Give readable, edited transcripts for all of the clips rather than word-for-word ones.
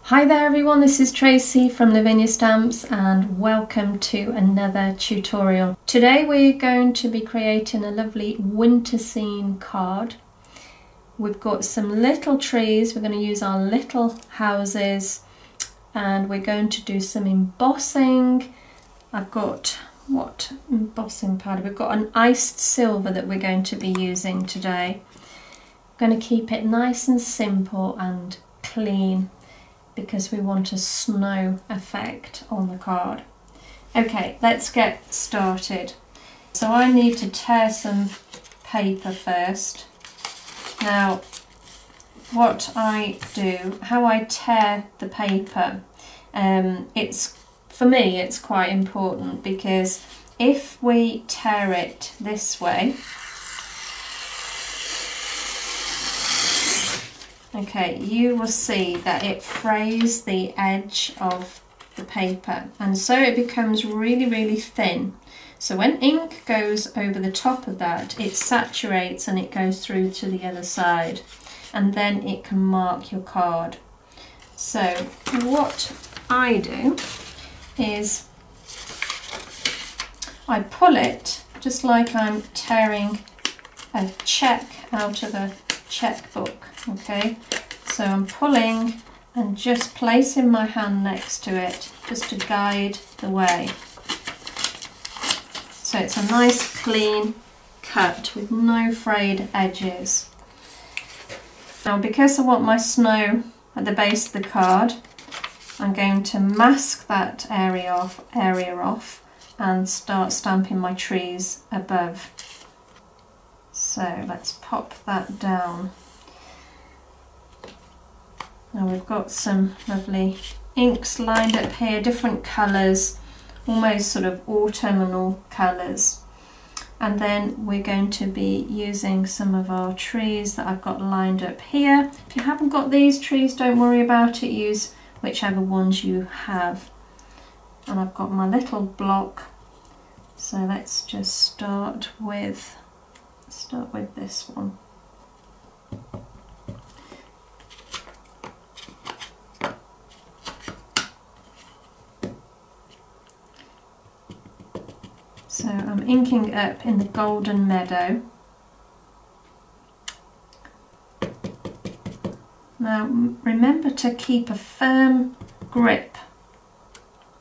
Hi there everyone, this is Tracy from Lavinia Stamps and welcome to another tutorial. Today we're going to be creating a lovely winter scene card. We've got some little trees, we're going to use our little houses and we're going to do some embossing. I've got, what embossing powder? We've got an iced silver that we're going to be using today. I'm going to keep it nice and simple and clean, because we want a snow effect on the card. Okay, let's get started. So I need to tear some paper first. Now, what I do, how I tear the paper, for me it's quite important, because if we tear it this way, okay, you will see that it frays the edge of the paper and so it becomes really thin. So when ink goes over the top of that, it saturates and it goes through to the other side and then it can mark your card. So what I do is I pull it just like I'm tearing a check out of a checkbook. Okay, so I'm pulling and just placing my hand next to it just to guide the way. So it's a nice clean cut with no frayed edges. Now, because I want my snow at the base of the card, I'm going to mask that area off and start stamping my trees above. So let's pop that down. Now we've got some lovely inks lined up here, different colours, almost sort of autumnal colours. And then we're going to be using some of our trees that I've got lined up here. If you haven't got these trees, don't worry about it, use whichever ones you have. And I've got my little block, so let's just start with this one. So I'm inking up in the golden meadow. Now remember to keep a firm grip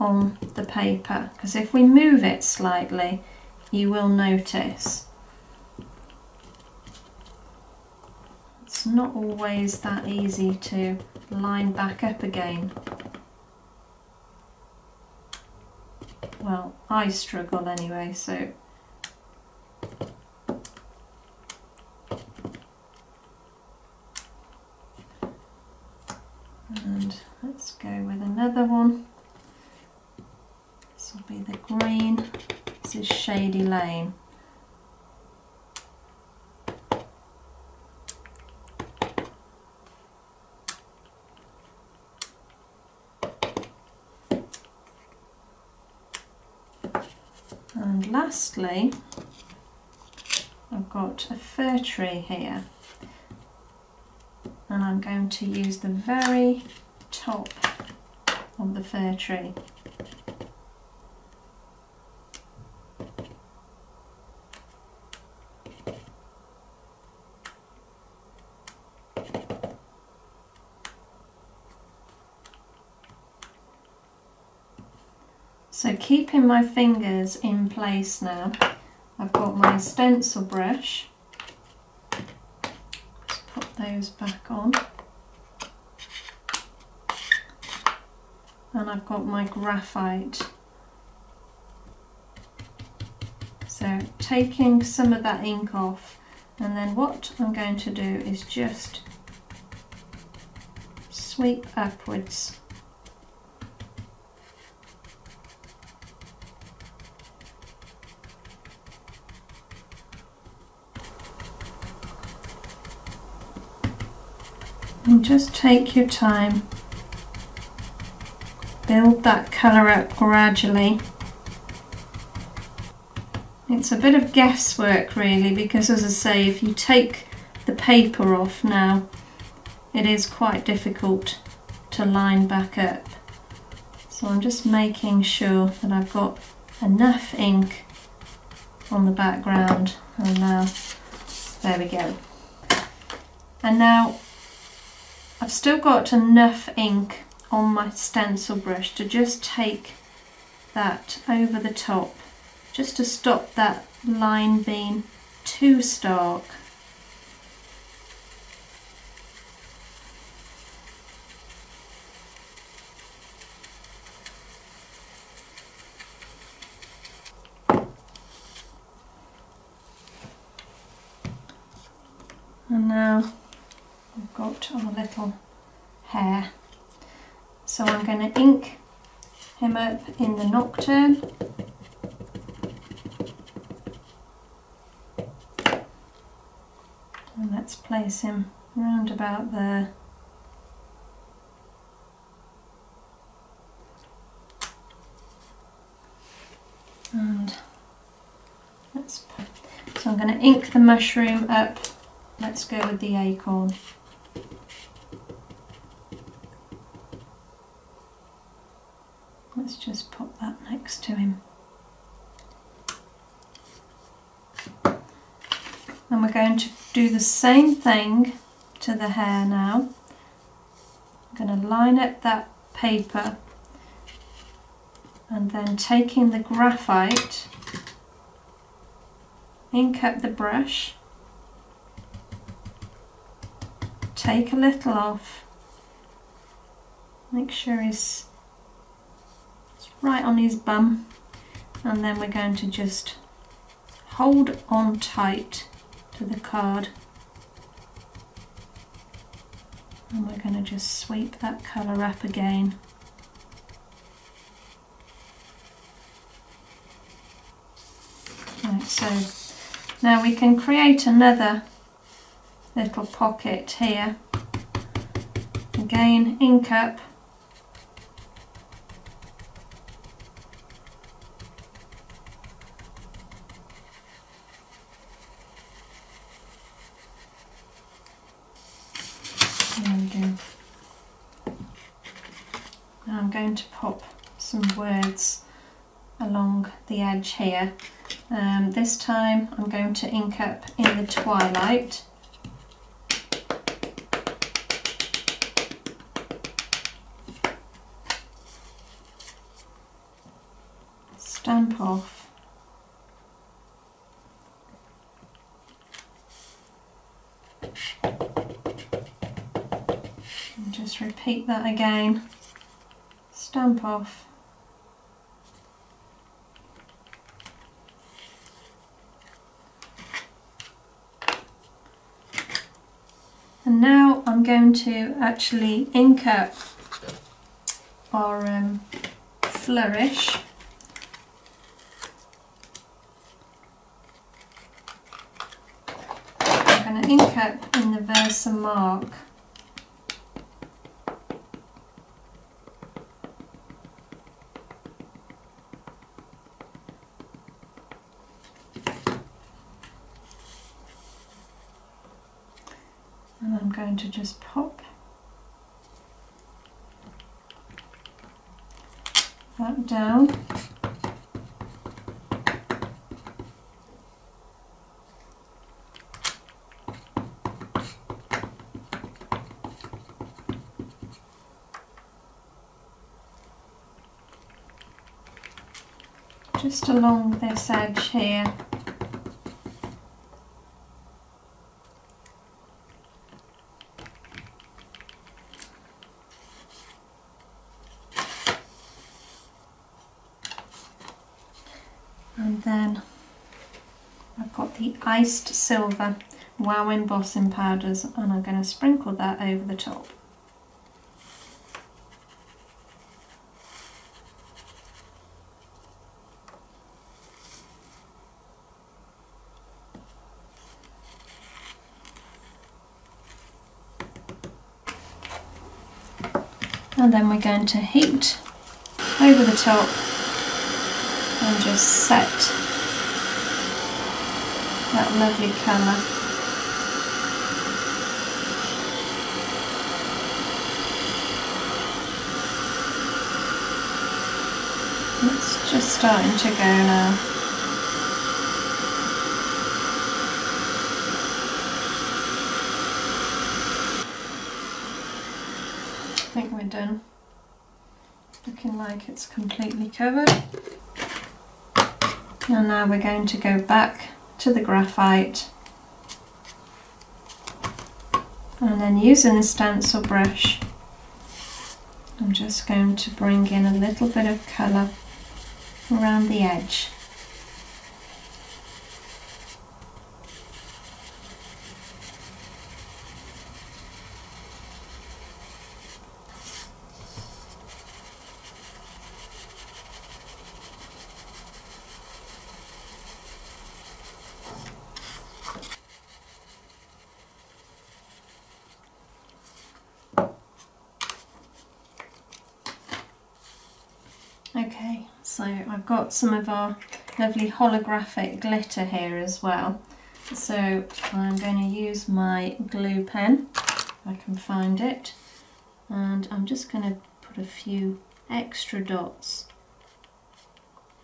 on the paper, because if we move it slightly, you will notice. It's not always that easy to line back up again. Well, I struggle anyway, so and let's go with another one. This will be the green. This is Shady Lane. And lastly, I've got a fir tree here, and I'm going to use the very top of the fir tree. So keeping my fingers in place now, I've got my stencil brush. Let's put those back on. And I've got my graphite. So taking some of that ink off, and then what I'm going to do is just sweep upwards. And just take your time, build that colour up gradually. It's a bit of guesswork really, because as I say, if you take the paper off now, it is quite difficult to line back up. So I'm just making sure that I've got enough ink on the background, and now there we go. And now I've still got enough ink on my stencil brush to just take that over the top, just to stop that line being too stark. And now we've got our little hare. So I'm going to ink him up in the nocturne. And let's place him round about there. And so I'm going to ink the mushroom up. Let's go with the acorn. Let's just pop that next to him. And we're going to do the same thing to the hare now. I'm going to line up that paper, and then taking the graphite, ink up the brush, take a little off, make sure it's right on his bum, and then we're going to just hold on tight to the card, and we're going to just sweep that colour up again. Right, so now we can create another little pocket here. Again, ink up, there we go. Now I'm going to pop some words along the edge here. This time I'm going to ink up in the twilight. Stamp off. And just repeat that again. Stamp off. And now I'm going to actually ink up our Flourish. I'm going to ink up in the Versa mark. And I'm going to just pop that down. Just along this edge here. And then I've got the iced silver Wow embossing powders, and I'm going to sprinkle that over the top. And then we're going to heat over the top and just set that lovely colour. It's just starting to go now. I think we're done. Looking like it's completely covered. And now we're going to go back to the graphite and then using the stencil brush I'm just going to bring in a little bit of colour around the edge. Okay, so I've got some of our lovely holographic glitter here as well. So I'm going to use my glue pen, if I can find it, and I'm just going to put a few extra dots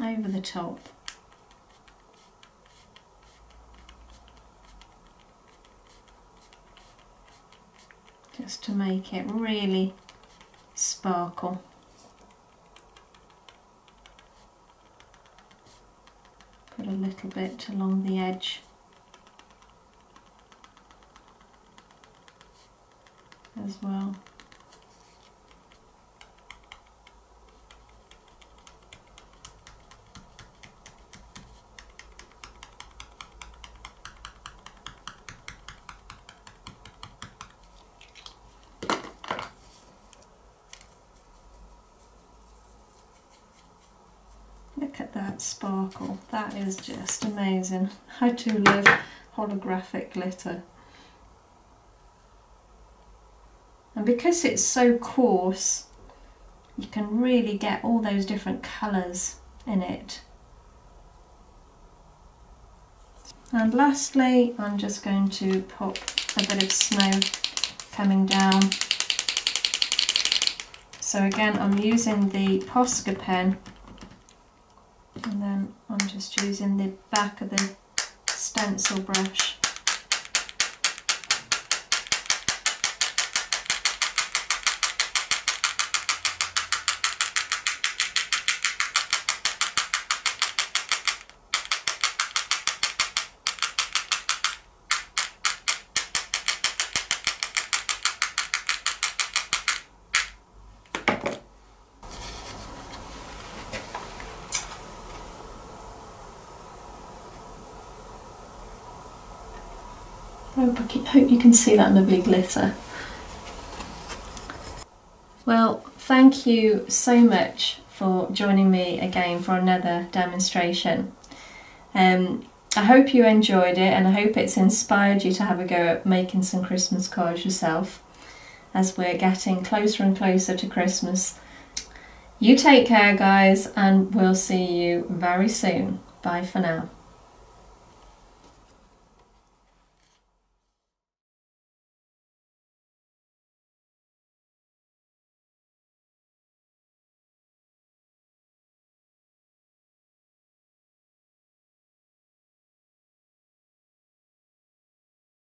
over the top. Just to make it really sparkle. Put a little bit along the edge as well. Look at that sparkle, that is just amazing. I do love holographic glitter. And because it's so coarse, you can really get all those different colours in it. And lastly, I'm just going to pop a bit of snow coming down. So again, I'm using the Posca pen, and then I'm just using the back of the stencil brush. I hope you can see that lovely glitter. Well, thank you so much for joining me again for another demonstration. I hope you enjoyed it, and I hope it's inspired you to have a go at making some Christmas cards yourself as we're getting closer and closer to Christmas. You take care, guys, and we'll see you very soon. Bye for now.